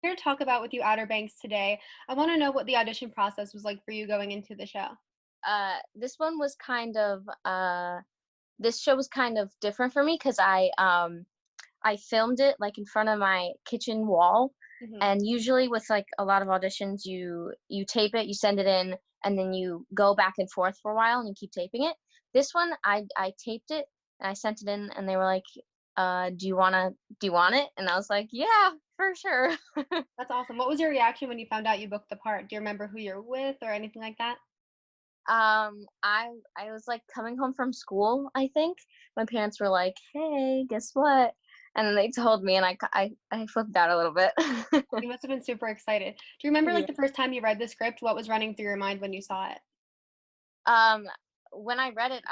Here to talk about with you Outer Banks today. I want to know what the audition process was like for you going into the show. This one was kind of this show was kind of different for me because I filmed it like in front of my kitchen wall. Hmm. And usually with like a lot of auditions, you tape it, you send it in, and then you go back and forth for a while and you keep taping it. This one I taped it and I sent it in, and they were like, do you want it? And I was like, yeah, for sure. That's awesome. What was your reaction when you found out you booked the part? Do you remember who you're with or anything like that? I was like coming home from school, I think. My parents were like, "Hey, guess what?" And then they told me, and I flipped out a little bit. You must have been super excited. Do you remember Yeah. like the first time you read the script? What was running through your mind when you saw it? Um, when I read it,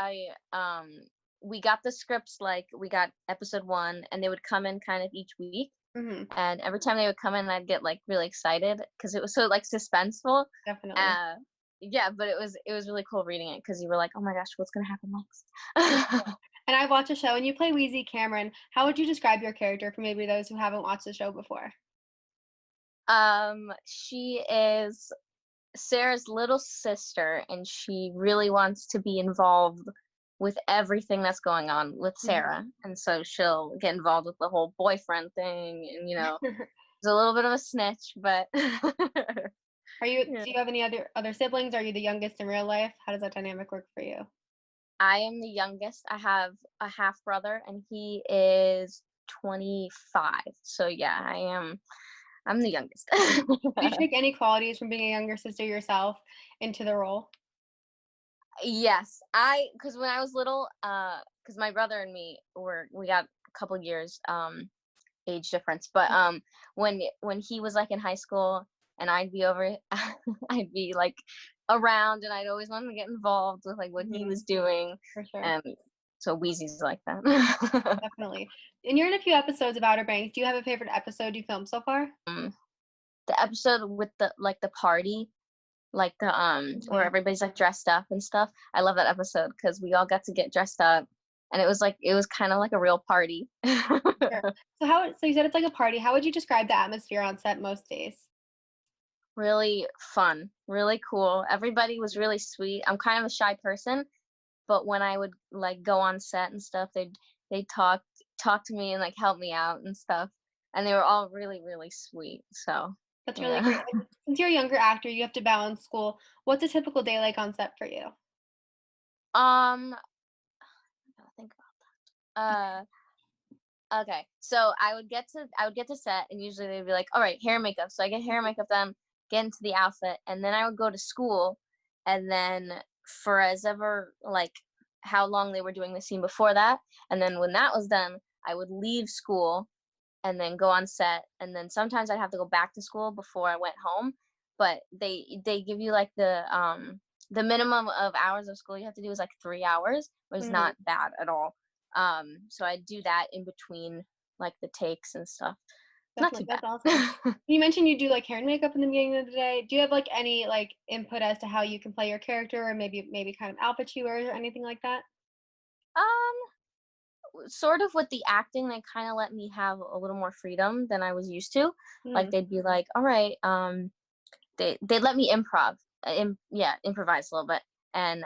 we got the scripts, like we got episode one, and they would come in kind of each week. Hmm. And every time they would come in, I'd get like really excited because it was so like suspenseful. Definitely. Uh, yeah, but it was really cool reading it because you were like, oh my gosh, what's gonna happen For next? sure. And I watched the show and you play Wheezie Cameron. How would you describe your character for maybe those who haven't watched the show before? She is Sarah's little sister, and she really wants to be involved with everything that's going on with Hmm. Sarah. And so she'll get involved with the whole boyfriend thing, and there's a little bit of a snitch, but Do yeah. you have any other siblings? Are you the youngest in real life? How does that dynamic work for you? I am the youngest. I have a half brother, and he is 25. So yeah, I'm the youngest. Did you take any qualities from being a younger sister yourself into the role? Yes, because when I was little, because my brother and me we got a couple years age difference, but when he was like in high school and I'd be over, I'd be like around, and I'd always want to get involved with like what he Mhm, was doing, for sure, and so Wheezie's like that. definitely. And you're in a few episodes of Outer Banks. Do you have a favorite episode you filmed so far? um, the episode with the party, like the where Mhm, everybody's like dressed up and stuff. I love that episode because we all got to get dressed up, and it was kind of like a real party. sure. So you said it's like a party. How would you describe the atmosphere on set most days? Really fun, really cool. Everybody was really sweet. I'm kind of a shy person, but when I would like go on set and stuff, they'd talk to me and like help me out and stuff. And they were all really, really sweet. So That's really great. yeah. And since you're a younger actor, you have to balance school. What's a typical day like on set for you? I gotta think about okay. So I would get to set, and usually they'd be like, all right, hair and makeup. So I get hair and makeup done, get into the outfit, and then I would go to school, and then for as ever like how long they were doing the scene before that, and then when that was done, I would leave school and then go on set, and then sometimes I'd have to go back to school before I went home. But they give you like the minimum of hours of school you have to do is like 3 hours, which is Mhm. not bad at all. So I do that in between like the takes and stuff. Not Definitely, too that's awesome. bad. You mentioned you do like hair and makeup in the beginning of the day. Do you have like any like input as to how you can play your character or maybe kind of outfit you wear or anything like that? Sort of with the acting, they kind of let me have a little more freedom than I was used to. Like Mm, they'd be like, all right, they let me improvise a little bit. And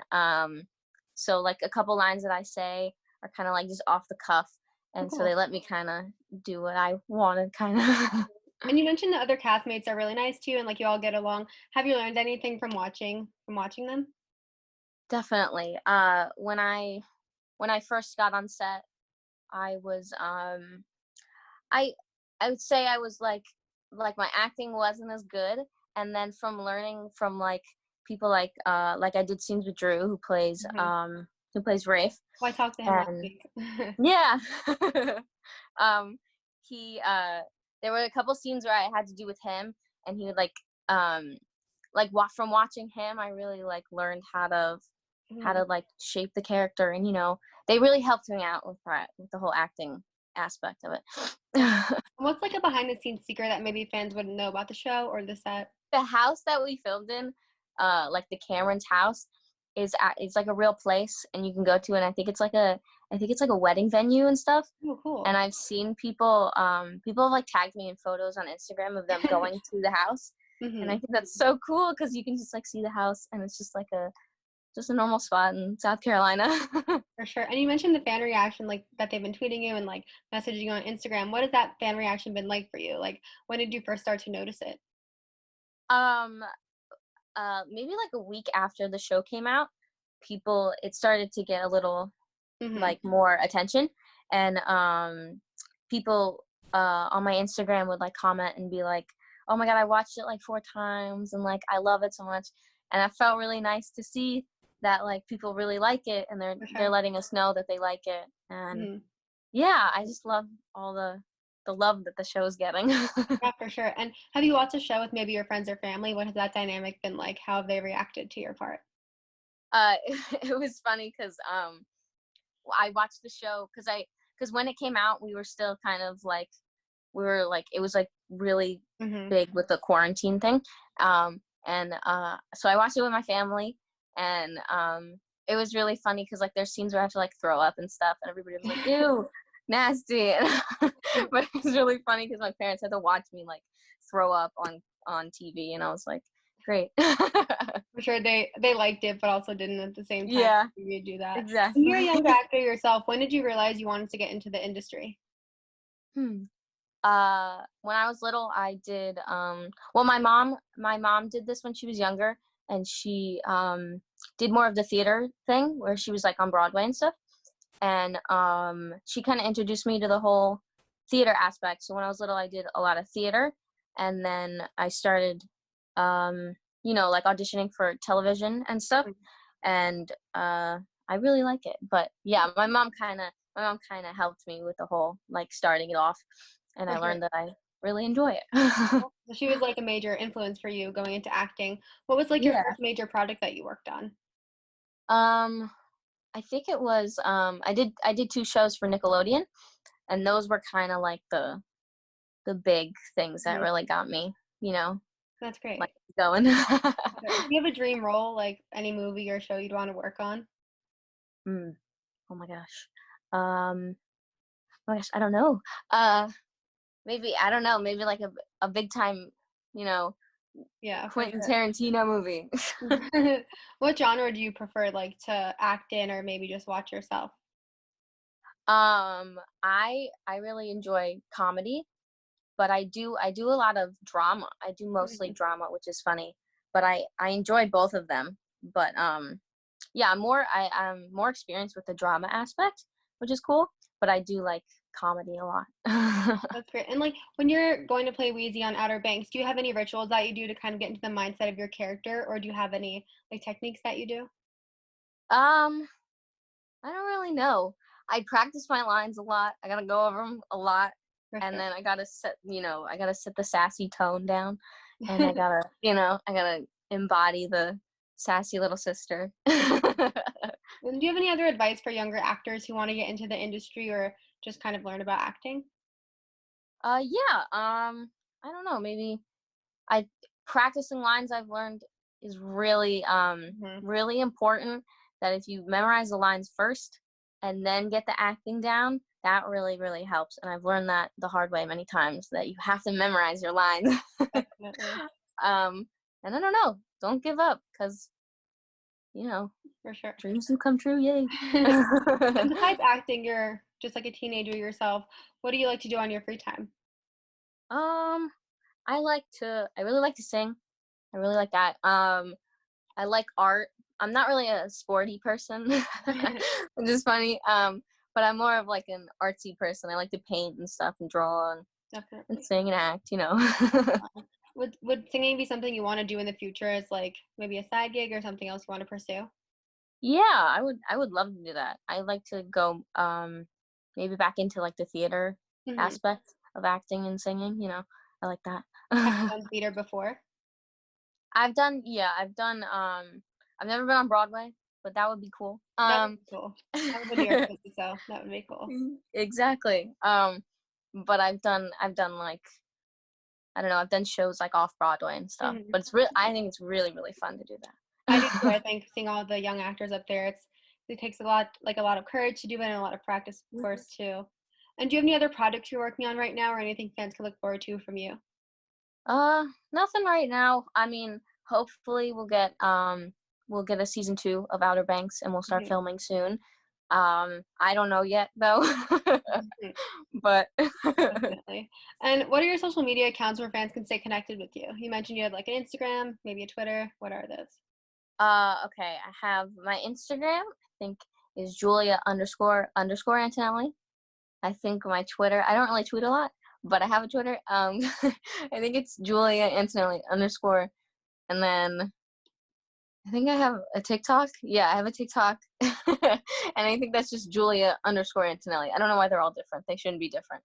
so like a couple lines that I say are kind of like just off the cuff, oh, and so they cool. let me kind of do what I wanted, kind of. And you mentioned the other castmates are really nice to you and like you all get along. Have you learned anything from watching them? Definitely. When I first got on set, I was I I would say I was like my acting wasn't as good, and then from learning from like people like I did scenes with Drew, Mhm. who plays Rafe. Well, I talked to him last And week. yeah. um he there were a couple scenes where I had to do with him, and he would from watching him, I really like learned how to Mhm. like shape the character, and they really helped me out with that, with the whole acting aspect of Definitely. it. What's like a behind the scenes secret that maybe fans wouldn't know about the show or the set? The house that we filmed in, like the Cameron's house, it's like a real place, and you can go to, and I think it's like a wedding venue and stuff. Oh, And cool. I've seen people have like tagged me in photos on Instagram of them going to the house, and I Mhm. think that's so cool because you can just like see the house, and it's just a normal spot in South Carolina. For sure. And you mentioned the fan reaction, like that they've been tweeting you and like messaging you on Instagram. What has that fan reaction been like for you? Like, when did you first start to notice it? um, Maybe like a week after the show came out, it started to get a little Mhm. like more attention, and people on my Instagram would like comment and be like, "Oh my god, I watched it like 4 times, and like I love it so much." And that felt really nice to see that like people really like it, and For they're sure. letting us know that they like it. And Mhm. yeah, I just love all the love that the show's getting. Yeah, for sure. And have you watched a show with maybe your friends or family? What has that dynamic been like? How have they reacted to your part? It was funny because I watched the show because when it came out, we were still kind of like it was like really Mhm. big with the quarantine thing, and so I watched it with my family, and it was really funny because like there's scenes where I have to like throw up and stuff, and everybody was like, "Ew, nasty," but it was really funny because my parents had to watch me like throw up on TV, and I was like, "Great." For sure, they liked it, but also didn't at the same time Yeah, you do that. And exactly. you're a young actor yourself. When did you realize you wanted to get into the industry? Hmm. When I was little, I did well, my mom did this when she was younger, and she did more of the theater thing where she was like on Broadway and stuff. And she kind of introduced me to the whole theater aspect. So when I was little, I did a lot of theater, and then I started like auditioning for television and stuff. And I really like it. But yeah, my mom kind of helped me with the whole like starting it off, and For I sure. learned that I really enjoy it. So she was like a major influence for you going into acting. What was like your Yeah. first major project that you worked on? Um, I think it was I did 2 shows for Nickelodeon, and those were kind of like the big things that Mhm. really got me, you know, That's like great. going. Okay. Do you have a dream role, like any movie or show you'd want to work on? Mm, oh my gosh. Um, oh my gosh, I don't know. Uh, Maybe I don't know. Maybe like a big time, you know, Yeah, for Quentin sure. Tarantino movie. What genre do you prefer, like to act in, or maybe just watch yourself? I really enjoy comedy, but I do a lot of drama. I do mostly Mhm. drama, which is funny, but I enjoy both of them. But yeah, I'm more experienced with the drama aspect, which is cool. But I do like comedy a lot. That's great. And like when you're going to play Wheezie on Outer Banks, do you have any rituals that you do to kind of get into the mindset of your character, or do you have any like techniques that you do? um, I don't really know. I practice my lines a lot. I gotta go over them a lot, For and sure. then I gotta set the sassy tone down, and I gotta embody the sassy little sister. And do you have any other advice for younger actors who want to get into the industry or just kind of learn about acting? Yeah. I don't know. Maybe I practicing lines I've learned is Mhm. really important. That if you memorize the lines first and then get the acting down, that really really helps. And I've learned that the hard way many times that you have to memorize your lines. Definitely. um, and I don't know. Don't give up because you know For sure. dreams do come true. Yay. And besides acting, you're just like a teenager yourself. What do you like to do on your free time? um, I really like to sing. I really like that. I like art. I'm not really a sporty person, which is funny. But I'm more of like an artsy person. I like to paint and stuff and draw and Definitely. sing and act, you know. Would singing be something you want to do in the future as like maybe a side gig or something else you want to pursue? Yeah, I would love to do that. I like to go maybe back into like the theater Hmm. aspect of acting and singing, you know. I like that. Have you done theater before? I've never been on Broadway, but that would be cool. That would be cool. I live in New York City, so that would be cool. Exactly. But I've done like I don't know, I've done shows like off Broadway and stuff. Hmm. But I think it's really really fun to do that. I do too. I think seeing all the young actors up there, it takes a lot of courage to do it and a lot of practice, of Mhm. course, too. And do you have any other projects you're working on right now, or anything fans can look forward to from you? Nothing right now. I mean, hopefully we'll get a season 2 of Outer Banks and we'll start Mhm, filming soon. I don't know yet though. mhm, But definitely. And what are your social media accounts where fans can stay connected with you? You mentioned you had like an Instagram, maybe a Twitter. What are those? okay, I have my Instagram, I think is Julia underscore underscore Antonelli. I think my Twitter, I don't really tweet a lot, but I have a Twitter. I think it's Julia Antonelli underscore, and then I think I have a TikTok. Yeah, I have a TikTok. And I think that's just Julia underscore Antonelli. I don't know why they're all different. They shouldn't be different.